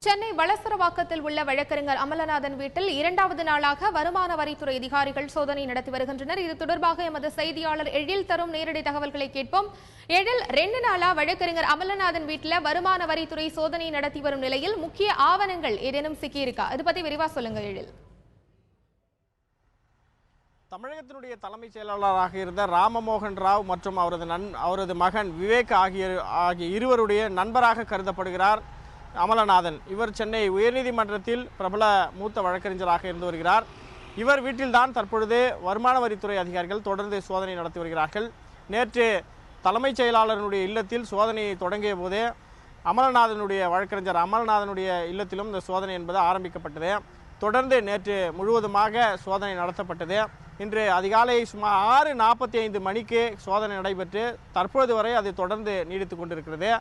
சென்னை வளசரவாக்கத்தில் உள்ள வழக்கறிஞர் அமலநாதன் வீட்டில் இரண்டாவது நாளாக வருமான வரித்துறை அதிகாரிகள் சோதனை நடத்தி வருகின்றனர். இது தொடர்பாக எமது செய்தியாளர் எழில் தரும் நேரடி தகவல்களை கேட்போம். எழில், 2 நாளா வழக்கறிஞர் அமலநாதன் வீட்டில் வருமான வரித்துறை சோதனை நடத்தி வரும் நிலையில் முக்கிய ஆவணங்கள் ஏதேனும் சிக்கியிருக்கா? இது பத்தி விரிவா சொல்லுங்க எழில். தமிழகத்தினுடைய தலைமைச் செயலாளராக இருந்த ராமமோகன் ராவ் மற்றும் அவரது மகன் விவேக் ஆகிய இருவருடைய நண்பராக கருதப்படுகிறார் அமலநாதன். இவர் சென்னை உயர்நீதிமன்றத்தில் பிரபல மூத்த வழக்கறிஞராக இருந்து வருகிறார். இவர் வீட்டில்தான் தற்பொழுது வருமான வரித்துறை அதிகாரிகள் தொடர்ந்து சோதனை நடத்தி வருகிறார்கள். நேற்று தலைமைச் செயலாளருடைய இல்லத்தில் சோதனையை தொடங்கிய போதே வழக்கறிஞர் அமலநாதனுடைய இல்லத்திலும் இந்த சோதனை என்பது ஆரம்பிக்கப்பட்டது. தொடர்ந்து நேற்று முழுவதுமாக சோதனை நடத்தப்பட்டது. இன்று அதிகாலை சுமார் 6:45 மணிக்கு சோதனை நடைபெற்று தற்பொழுது வரை அது தொடர்ந்து நீடித்து கொண்டிருக்கிறது.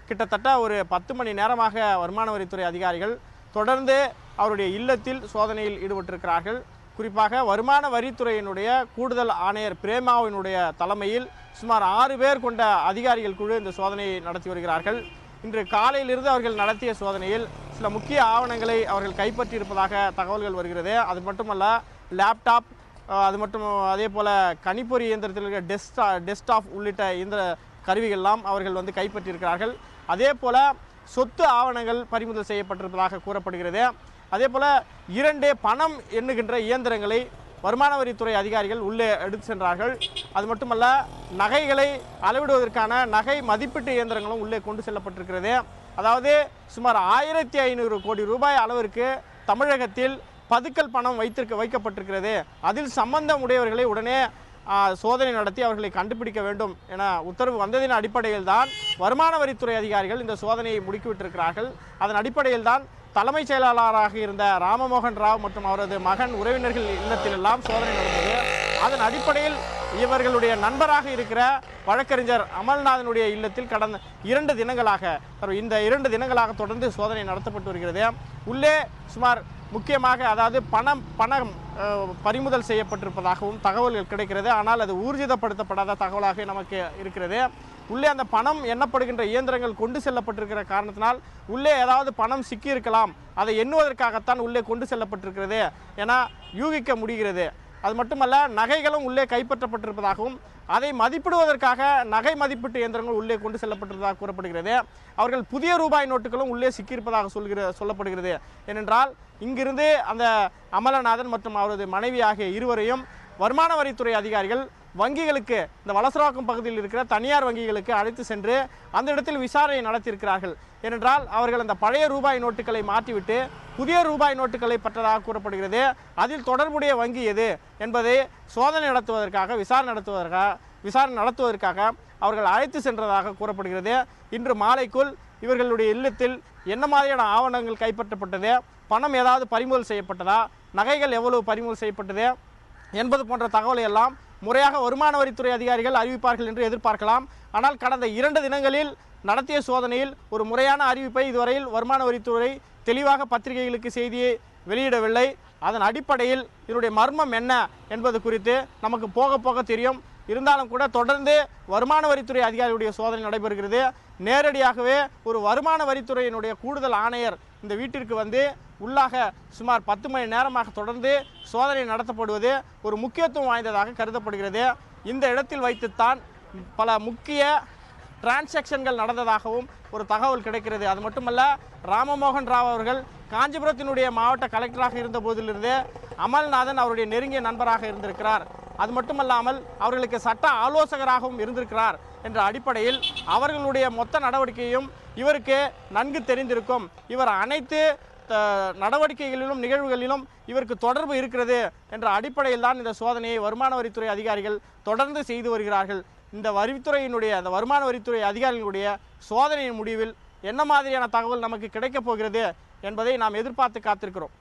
கிட்டத்தட்ட ஒரு 10 மணி நேரமாக வருமான வரித்துறை அதிகாரிகள் தொடர்ந்து அவருடைய இல்லத்தில் சோதனையில் ஈடுபட்டிருக்கிறார்கள். குறிப்பாக வருமான வரித்துறையினுடைய கூடுதல் ஆணையர் பிரேமாவினுடைய தலைமையில் சுமார் 6 பேர் கொண்ட அதிகாரிகள் குழு இந்த சோதனையை நடத்தி வருகிறார்கள். இன்று காலையிலிருந்து அவர்கள் நடத்திய சோதனையில் சில முக்கிய ஆவணங்களை அவர்கள் கைப்பற்றியிருப்பதாக தகவல்கள் வருகிறது. அது மட்டுமல்ல, லேப்டாப், அதே போல் கணிப்பொறி இயந்திரத்தில் இருக்கிற டெஸ்க்டாப் உள்ளிட்ட இயந்திர கருவிகள்லாம் அவர்கள் கைப்பற்றியிருக்கிறார்கள். அதே போல் சொத்து ஆவணங்கள் பறிமுதல் செய்யப்பட்டிருப்பதாக கூறப்படுகிறது. அதே போல் 2 பணம் எண்ணுகின்ற இயந்திரங்களை வருமான வரித்துறை அதிகாரிகள் உள்ளே எடுத்து சென்றார்கள். அது மட்டுமல்ல, நகைகளை அளவிடுவதற்கான நகை மதிப்பீட்டு இயந்திரங்களும் உள்ளே கொண்டு செல்லப்பட்டிருக்கிறது. அதாவது சுமார் 1500 கோடி ரூபாய் அளவிற்கு தமிழகத்தில் பதுக்கல் பணம் வைக்கப்பட்டிருக்கிறது. அதில் சம்பந்தம் உடையவர்களை உடனே சோதனை நடத்தி அவர்களை கண்டுபிடிக்க வேண்டும் என உத்தரவு வந்ததின் அடிப்படையில் தான் வருமான வரித்துறை அதிகாரிகள் இந்த சோதனையை முடுக்கிவிட்டிருக்கிறார்கள். அதன் அடிப்படையில் தான் தலைமைச் செயலாளராக இருந்த ராமமோகன் ராவ் மற்றும் அவரது மகன் உறவினர்கள் இல்லத்திலெல்லாம் சோதனை நடந்தது. அதன் அடிப்படையில் இவர்களுடைய நண்பராக இருக்கிற வழக்கறிஞர் அமல்நாதனுடைய இல்லத்தில் கடந்த 2 தினங்களாக தொடர்ந்து சோதனை நடத்தப்பட்டு வருகிறது. உள்ளே சுமார் முக்கியமாக அதாவது பணம் பறிமுதல் செய்யப்பட்டிருப்பதாகவும் தகவல்கள் கிடைக்கிறது. ஆனால் அது ஊர்ஜிதப்படுத்தப்படாத தகவலாக நமக்கு இருக்கிறது. உள்ளே அந்த பணம் எண்ணப்படுகின்ற இயந்திரங்கள் கொண்டு செல்லப்பட்டிருக்கிற காரணத்தினால் உள்ளே ஏதாவது பணம் சிக்கியிருக்கலாம், அதை எண்ணுவதற்காகத்தான் உள்ளே கொண்டு செல்லப்பட்டிருக்கிறது என யூகிக்க முடிகிறது. அது மட்டுமல்ல, நகைகளும் உள்ளே கைப்பற்றப்பட்டிருப்பதாகவும் அதை மதிப்பிடுவதற்காக நகை மதிப்பீட்டு இயந்திரங்கள் உள்ளே கொண்டு செல்லப்பட்டிருப்பதாக கூறப்படுகிறது. அவர்கள் புதிய ரூபாய் நோட்டுகளும் உள்ளே சிக்கியிருப்பதாக சொல்லப்படுகிறது. ஏனென்றால் இங்கிருந்து அந்த அமலநாதன் மற்றும் அவரது மனைவி ஆகிய இருவரையும் வருமான வரித்துறை அதிகாரிகள் வங்கிகளுக்கு, இந்த வளசரவாக்கம் பகுதியில் இருக்கிற தனியார் வங்கிகளுக்கு அழைத்து சென்று அந்த இடத்தில் விசாரணை நடத்தியிருக்கிறார்கள். ஏனென்றால் அவர்கள் அந்த பழைய ரூபாய் நோட்டுகளை மாற்றிவிட்டு புதிய ரூபாய் நோட்டுகளை பெற்றதாக கூறப்படுகிறது. அதில் தொடர்புடைய வங்கி எது என்பதை சோதனை நடத்துவதற்காக விசாரணை நடத்துவதற்காக அவர்கள் அழைத்து சென்றதாக கூறப்படுகிறது. இன்று மாலைக்குள் இவர்களுடைய இல்லத்தில் என்ன மாதிரியான ஆவணங்கள் கைப்பற்றப்பட்டது, பணம் ஏதாவது பறிமுதல் செய்யப்பட்டதா, நகைகள் எவ்வளவு பறிமுதல் செய்யப்பட்டது என்பது போன்ற தகவலை எல்லாம் முறையாக வருமான வரித்துறை அதிகாரிகள் அறிவிப்பார்கள் என்று எதிர்பார்க்கலாம். ஆனால் கடந்த 2 தினங்களில் நடத்திய சோதனையில் ஒரு முறையான அறிவிப்பை இதுவரையில் வருமான வரித்துறை தெளிவாக பத்திரிகைகளுக்கு செய்தியை வெளியிடவில்லை. அதன் அடிப்படையில் இதனுடைய மர்மம் என்ன என்பது குறித்து நமக்கு போக போக தெரியும். இருந்தாலும் கூட தொடர்ந்து வருமான வரித்துறை அதிகாரிகளுடைய சோதனை நடைபெறுகிறது. நேரடியாகவே ஒரு வருமான வரித்துறையினுடைய கூடுதல் ஆணையர் இந்த வீட்டிற்கு உள்ளாக சுமார் 10 மணி நேரமாக தொடர்ந்து சோதனை நடத்தப்படுவது ஒரு முக்கியத்துவம் வாய்ந்ததாக கருதப்படுகிறது. இந்த இடத்தில் வைத்துத்தான் பல முக்கிய டிரான்சாக்ஷன்கள் நடந்ததாகவும் ஒரு தகவல் கிடைக்கிறது. அது மட்டுமல்ல, ராமமோகன் ராவ் அவர்கள் காஞ்சிபுரத்தினுடைய மாவட்ட கலெக்டராக இருந்த போதிலிருந்து அமல்நாதன் அவருடைய நெருங்கிய நண்பராக இருந்திருக்கிறார். அது மட்டுமல்லாமல் அவர்களுக்கு சட்ட ஆலோசகராகவும் இருந்திருக்கிறார் என்ற அடிப்படையில் அவர்களுடைய மொத்த நடவடிக்கையும் இவருக்கு நன்கு தெரிந்திருக்கும். இவர் அனைத்து நடவடிக்கைகளிலும் நிகழ்வுகளிலும் இவருக்கு தொடர்பு இருக்கிறது என்ற அடிப்படையில் தான் இந்த சோதனையை வருமான வரித்துறை அதிகாரிகள் தொடர்ந்து செய்து வருகிறார்கள். இந்த வருமான வரித்துறை அதிகாரிகளுடைய சோதனையின் முடிவில் என்ன மாதிரியான தகவல் நமக்கு கிடைக்கப் போகிறது என்பதை நாம் எதிர்பார்த்து காத்திருக்கிறோம்.